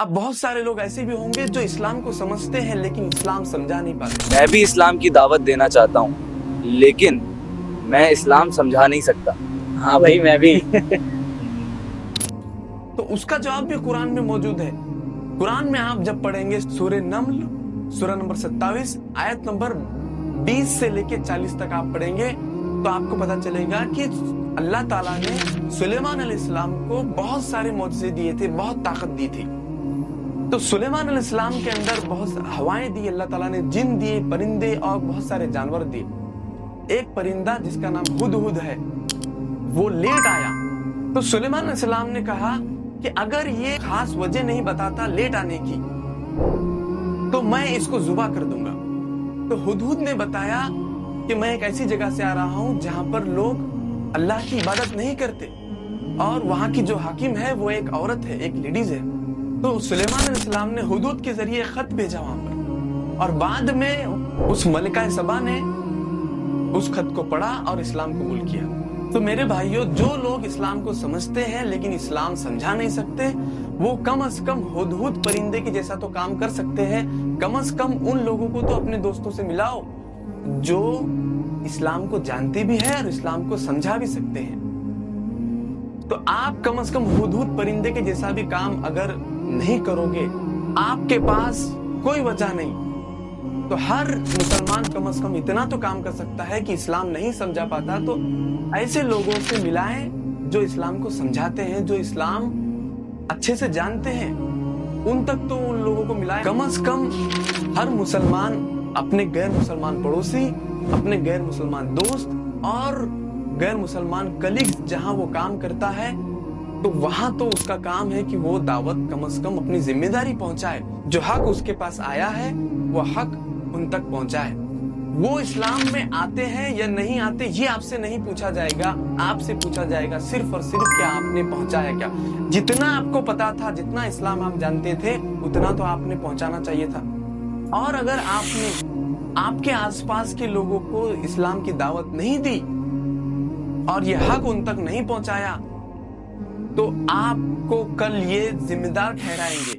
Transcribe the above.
اب بہت سارے لوگ ایسے بھی ہوں گے جو اسلام کو سمجھتے ہیں لیکن اسلام سمجھا نہیں پاتے. میں بھی اسلام کی دعوت دینا چاہتا ہوں لیکن میں اسلام سمجھا نہیں سکتا. ہاں بھائی میں بھی. تو اس کا جواب بھی قرآن میں موجود ہے. قرآن میں آپ جب پڑھیں گے سورہ نمل سورہ نمبر 27 آیت نمبر 20 سے لے کے 40 تک آپ پڑھیں گے تو آپ کو پتا چلے گا کہ اللہ تعالیٰ نے سلیمان علیہ السلام کو بہت سارے معجزے دیے تھے, بہت طاقت دی تھی. تو سلیمان علیہ السلام کے اندر بہت ہوائیں دی اللہ تعالیٰ نے, جن دیے, پرندے اور بہت سارے جانور دیے. ایک پرندہ جس کا نام ہدہد ہے وہ لیٹ آیا تو سلیمان علیہ السلام نے کہا کہ اگر یہ خاص وجہ نہیں بتاتا لیٹ آنے کی تو میں اس کو ذبح کر دوں گا. تو ہدہد نے بتایا کہ میں ایک ایسی جگہ سے آ رہا ہوں جہاں پر لوگ اللہ کی عبادت نہیں کرتے اور وہاں کی جو حاکم ہے وہ ایک عورت ہے, ایک لیڈیز ہے. تو سلیمان علیہ السلام نے ہدہد کے ذریعے خط بھیجا وہاں پر اور بعد میں اس ملکہ سبا نے اس خط کو پڑھا اور اسلام قبول کیا. تو میرے بھائیوں, جو لوگ اسلام کو سمجھتے ہیں لیکن اسلام سمجھا نہیں سکتے وہ کم از کم ہدہد پرندے کے جیسا تو کام کر سکتے ہیں. کم از کم ان لوگوں کو تو اپنے دوستوں سے ملاؤ جو اسلام کو جانتے بھی ہیں اور اسلام کو سمجھا بھی سکتے ہیں. تو آپ کم از کم ہدہد پرندے کے جیسا بھی کام اگر نہیں کرو گے, آپ کے پاس کوئی وجہ نہیں, تو ہر مسلمان کم از کم اتنا تو کام کر سکتا ہے کہ اسلام نہیں سمجھا پاتا تو ایسے لوگوں سے ملائیں جو اسلام کو سمجھاتے ہیں, جو اسلام اچھے سے جانتے ہیں, ان تک تو ان لوگوں کو ملائیں. کم از کم ہر مسلمان اپنے غیر مسلمان پڑوسی, اپنے غیر مسلمان دوست اور غیر مسلمان کلیگ جہاں وہ کام کرتا ہے تو وہاں تو اس کا کام ہے کہ وہ دعوت کم از کم اپنی ذمہ داری پہنچائے. جو حق اس کے پاس آیا ہے وہ حق ان تک پہنچائے. وہ اسلام میں آتے ہیں یا نہیں آتے یہ آپ سے نہیں پوچھا جائے گا, آپ سے پوچھا جائے گا صرف اور صرف کیا آپ نے پہنچایا کیا. جتنا آپ کو پتا تھا, جتنا اسلام آپ جانتے تھے اتنا تو آپ نے پہنچانا چاہیے تھا. اور اگر آپ نے آپ کے آس پاس کے لوگوں کو اسلام کی دعوت نہیں دی اور یہ حق ان تک نہیں پہنچایا تو آپ کو کل یہ ذمہ دار ٹھہرائیں گے